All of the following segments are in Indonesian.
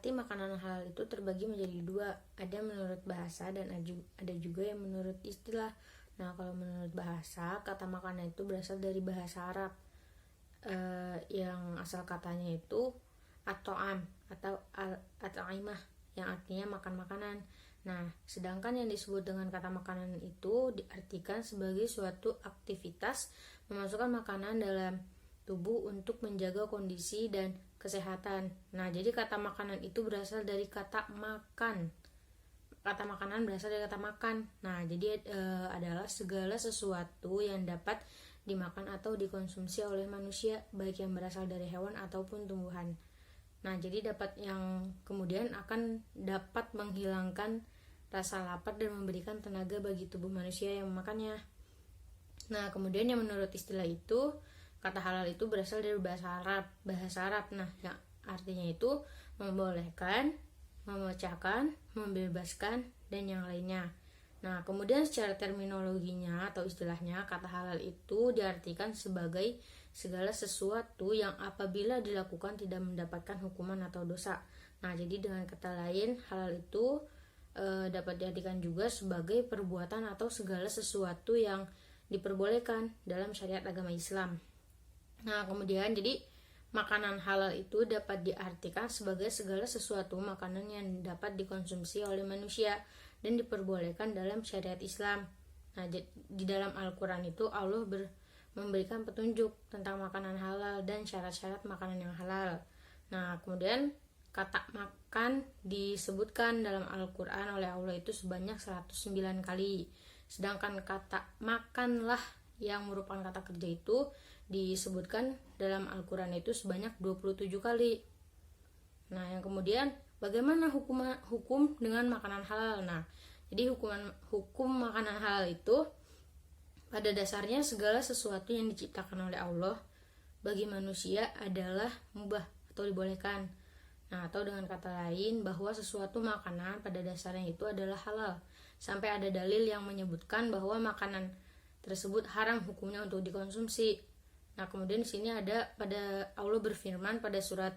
arti makanan halal itu terbagi menjadi dua, ada menurut bahasa dan ada juga yang menurut istilah. Nah, kalau menurut bahasa, kata makanan itu berasal dari bahasa Arab, yang asal katanya itu at-ta'am atau at-ta'imah, yang artinya makan makanan. Nah, sedangkan yang disebut dengan kata makanan itu diartikan sebagai suatu aktivitas memasukkan makanan dalam tubuh untuk menjaga kondisi dan kesehatan. Nah, jadi kata makanan itu berasal dari kata makan. Kata makanan berasal dari kata makan. Nah, jadi adalah segala sesuatu yang dapat dimakan atau dikonsumsi oleh manusia, baik yang berasal dari hewan ataupun tumbuhan. Nah, jadi yang kemudian akan dapat menghilangkan rasa lapar dan memberikan tenaga bagi tubuh manusia yang memakannya. Nah, kemudian yang menurut istilah itu, kata halal itu berasal dari bahasa Arab. Nah, yang artinya itu membolehkan, memecahkan, membebaskan, dan yang lainnya. Nah, kemudian secara terminologinya atau istilahnya, kata halal itu diartikan sebagai segala sesuatu yang apabila dilakukan tidak mendapatkan hukuman atau dosa. Nah, jadi dengan kata lain, halal itu dapat diartikan juga sebagai perbuatan atau segala sesuatu yang diperbolehkan dalam syariat agama Islam. Nah, kemudian jadi makanan halal itu dapat diartikan sebagai segala sesuatu makanan yang dapat dikonsumsi oleh manusia dan diperbolehkan dalam syariat Islam. Nah, di dalam Al-Quran itu Allah memberikan petunjuk tentang makanan halal dan syarat-syarat makanan yang halal. Nah, kemudian kata makan disebutkan dalam Al-Quran oleh Allah itu sebanyak 109 kali. Sedangkan kata makanlah yang merupakan kata kerja itu disebutkan dalam Al-Quran itu sebanyak 27 kali. Nah, yang kemudian bagaimana hukum dengan makanan halal? Nah, jadi hukum makanan halal itu pada dasarnya segala sesuatu yang diciptakan oleh Allah bagi manusia adalah mubah atau dibolehkan. Nah, atau dengan kata lain bahwa sesuatu makanan pada dasarnya itu adalah halal sampai ada dalil yang menyebutkan bahwa makanan tersebut haram hukumnya untuk dikonsumsi. Nah, kemudian di sini ada pada Allah berfirman pada surat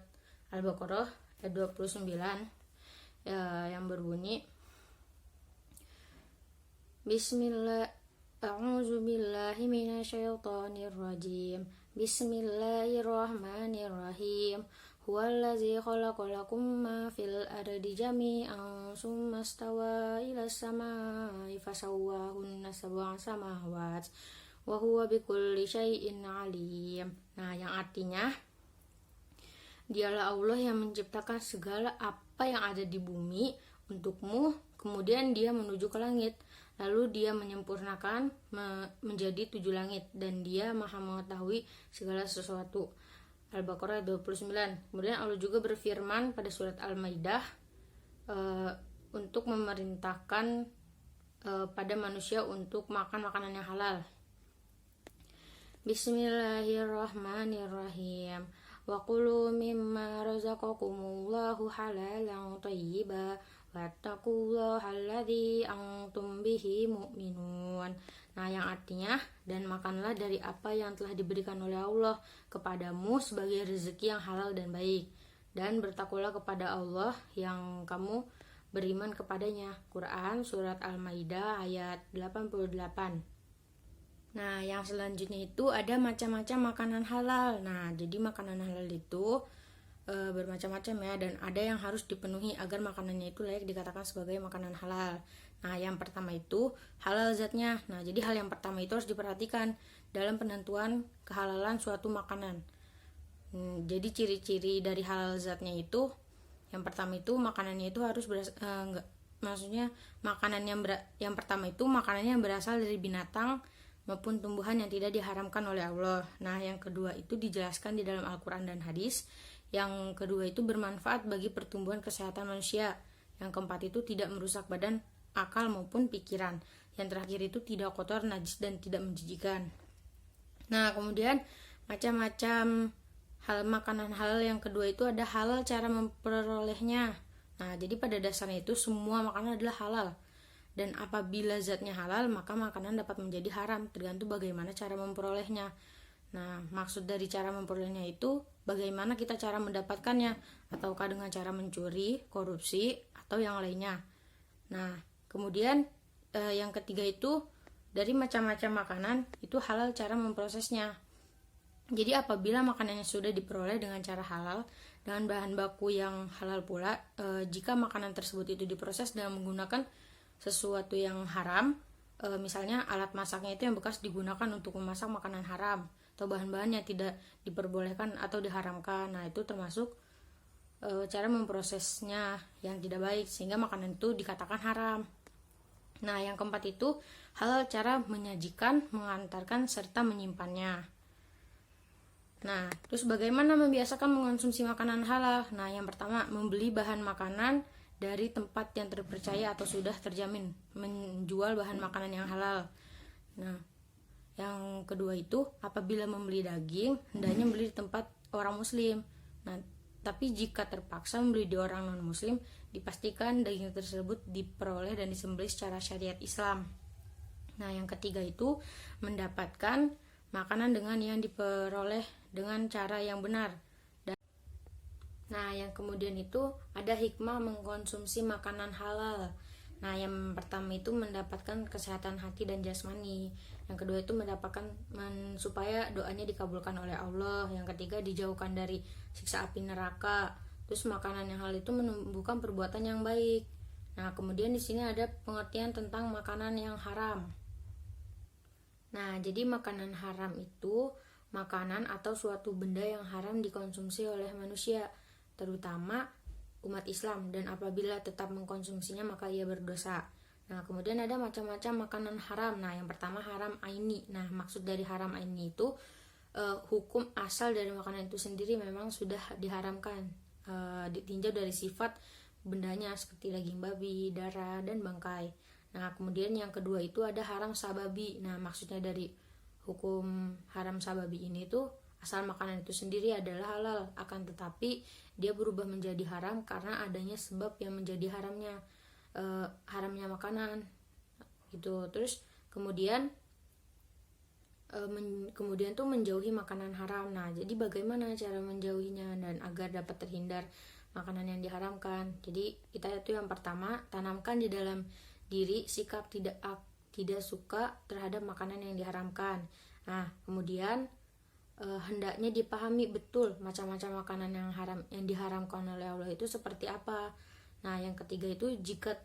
Al-Baqarah ayat 29 yang berbunyi Bismillah A'udzubillahi minasyaitonirrajim. Bismillahirrahmanirrahim. Huwallazi khalaqalakum ma fil ardi jami'an tsumma stawa ila samai fasawwahunna sab'a samawat wa huwa bikulli syai'in alim. Nah, yang artinya dialah Allah yang menciptakan segala apa yang ada di bumi untukmu, kemudian dia menuju ke langit, lalu dia menyempurnakan menjadi 7 langit, dan dia maha mengetahui segala sesuatu. Al-Baqarah 29. Kemudian Allah juga berfirman pada surat Al-Maidah untuk memerintahkan pada manusia untuk makan makanan yang halal. Bismillahirrahmanirrahim. Wa qulu mimma razaqakumullahu halalan thayyiban wattaqullaha alladzi antum bihi mu'minun. Nah, yang artinya, dan makanlah dari apa yang telah diberikan oleh Allah kepadamu sebagai rezeki yang halal dan baik, dan bertakwalah kepada Allah yang kamu beriman kepadanya. Quran surat Al-Maidah ayat 88. Nah, yang selanjutnya itu ada macam-macam makanan halal. Nah, jadi makanan halal itu bermacam-macam ya, dan ada yang harus dipenuhi agar makanannya itu layak dikatakan sebagai makanan halal. Nah, yang pertama itu halal zatnya. Nah, jadi hal yang pertama itu harus diperhatikan dalam penentuan kehalalan suatu makanan. Jadi ciri-ciri dari halal zatnya itu, yang pertama itu makanannya itu harus makanan yang pertama itu makanannya yang berasal dari binatang maupun tumbuhan yang tidak diharamkan oleh Allah. Nah, yang kedua itu dijelaskan di dalam Al-Quran dan hadis. Yang kedua itu bermanfaat bagi pertumbuhan kesehatan manusia. Yang keempat itu tidak merusak badan, akal maupun pikiran. Yang terakhir itu tidak kotor, najis, dan tidak menjijikan. Nah, kemudian macam-macam makanan halal yang kedua itu ada halal cara memperolehnya. Nah, jadi pada dasarnya itu semua makanan adalah halal. Dan apabila zatnya halal, maka makanan dapat menjadi haram, tergantung bagaimana cara memperolehnya. Nah, maksud dari cara memperolehnya itu bagaimana kita cara mendapatkannya, ataukah dengan cara mencuri, korupsi, atau yang lainnya. Nah, kemudian yang ketiga itu dari macam-macam makanan itu halal cara memprosesnya. Jadi apabila makanannya sudah diperoleh dengan cara halal dengan bahan baku yang halal pula, jika makanan tersebut itu diproses dengan menggunakan sesuatu yang haram, misalnya alat masaknya itu yang bekas digunakan untuk memasak makanan haram atau bahan-bahan yang tidak diperbolehkan atau diharamkan, nah itu termasuk cara memprosesnya yang tidak baik sehingga makanan itu dikatakan haram. Nah, yang keempat itu halal cara menyajikan, mengantarkan serta menyimpannya. Nah, terus bagaimana membiasakan mengonsumsi makanan halal? Nah, yang pertama, membeli bahan makanan dari tempat yang terpercaya atau sudah terjamin menjual bahan makanan yang halal. Nah, yang kedua itu, apabila membeli daging, hendaknya membeli di tempat orang muslim. Nah, tapi jika terpaksa membeli di orang non-muslim, dipastikan daging tersebut diperoleh dan disembelih secara syariat Islam. Nah, yang ketiga itu, mendapatkan makanan dengan yang diperoleh dengan cara yang benar. Nah, yang kemudian itu ada hikmah mengkonsumsi makanan halal. Nah, yang pertama itu mendapatkan kesehatan hati dan jasmani. Yang kedua itu mendapatkan supaya doanya dikabulkan oleh Allah. Yang ketiga dijauhkan dari siksa api neraka. Terus makanan yang halal itu menumbuhkan perbuatan yang baik. Nah, kemudian di sini ada pengertian tentang makanan yang haram. Nah, jadi makanan haram itu makanan atau suatu benda yang haram dikonsumsi oleh manusia, terutama umat Islam, dan apabila tetap mengkonsumsinya maka ia berdosa. Nah, kemudian ada macam-macam makanan haram. Nah, yang pertama haram aini. Nah, maksud dari haram aini itu hukum asal dari makanan itu sendiri memang sudah diharamkan, ditinjau dari sifat bendanya seperti daging babi, darah, dan bangkai. Nah, kemudian yang kedua itu ada haram sababi. Nah, maksudnya dari hukum haram sababi ini tuh asal makanan itu sendiri adalah halal, akan tetapi dia berubah menjadi haram karena adanya sebab yang menjadi haramnya makanan gitu. Terus kemudian tuh menjauhi makanan haram. Nah, jadi bagaimana cara menjauhinya dan agar dapat terhindar makanan yang diharamkan? Jadi kita itu yang pertama, tanamkan di dalam diri sikap tidak suka terhadap makanan yang diharamkan. Nah, kemudian hendaknya dipahami betul macam-macam makanan yang diharamkan oleh Allah itu seperti apa. Nah, yang ketiga itu jika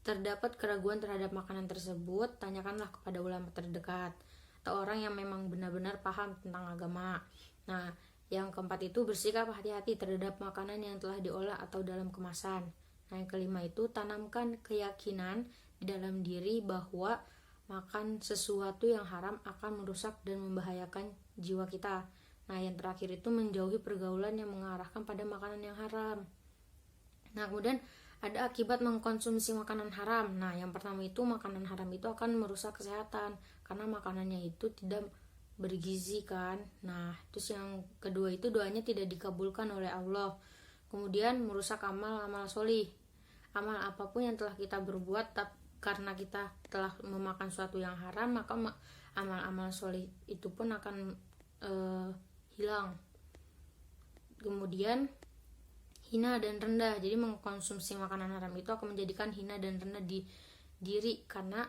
terdapat keraguan terhadap makanan tersebut, tanyakanlah kepada ulama terdekat atau orang yang memang benar-benar paham tentang agama. Nah, yang keempat itu bersikap hati-hati terhadap makanan yang telah diolah atau dalam kemasan. Nah, yang kelima itu tanamkan keyakinan di dalam diri bahwa makan sesuatu yang haram akan merusak dan membahayakan jiwa kita. Nah, yang terakhir itu menjauhi pergaulan yang mengarahkan pada makanan yang haram. Nah, kemudian ada akibat mengkonsumsi makanan haram. Nah, yang pertama itu makanan haram itu akan merusak kesehatan karena makanannya itu tidak bergizi kan. Nah, terus yang kedua itu doanya tidak dikabulkan oleh Allah. Kemudian merusak amal-amal solih. Amal apapun yang telah kita berbuat karena kita telah memakan sesuatu yang haram, maka amal-amal solih itu pun akan hilang. Kemudian hina dan rendah. Jadi mengkonsumsi makanan haram itu akan menjadikan hina dan rendah di diri karena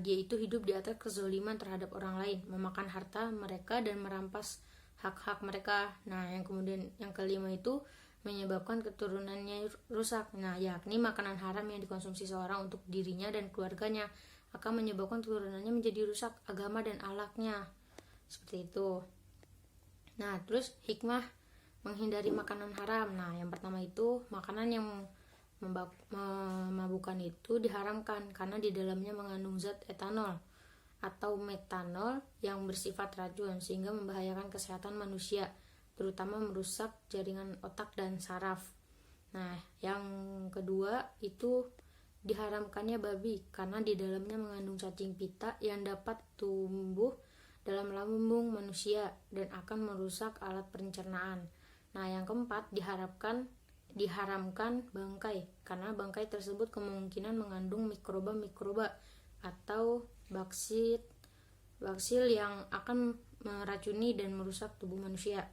dia itu hidup di atas kezaliman terhadap orang lain, memakan harta mereka dan merampas hak-hak mereka. Nah, yang kemudian yang kelima itu menyebabkan keturunannya rusak. Nah, yakni makanan haram yang dikonsumsi seorang untuk dirinya dan keluarganya akan menyebabkan keturunannya menjadi rusak agama dan akhlaknya. Seperti itu. Nah, terus hikmah menghindari makanan haram. Nah, yang pertama itu makanan yang memabukkan itu diharamkan karena di dalamnya mengandung zat etanol atau metanol yang bersifat racun sehingga membahayakan kesehatan manusia, terutama merusak jaringan otak dan saraf. Nah, yang kedua itu diharamkannya babi karena di dalamnya mengandung cacing pita yang dapat tumbuh dalam lambung manusia dan akan merusak alat pencernaan. Nah, yang keempat diharamkan bangkai karena bangkai tersebut kemungkinan mengandung mikroba atau baksil yang akan meracuni dan merusak tubuh manusia.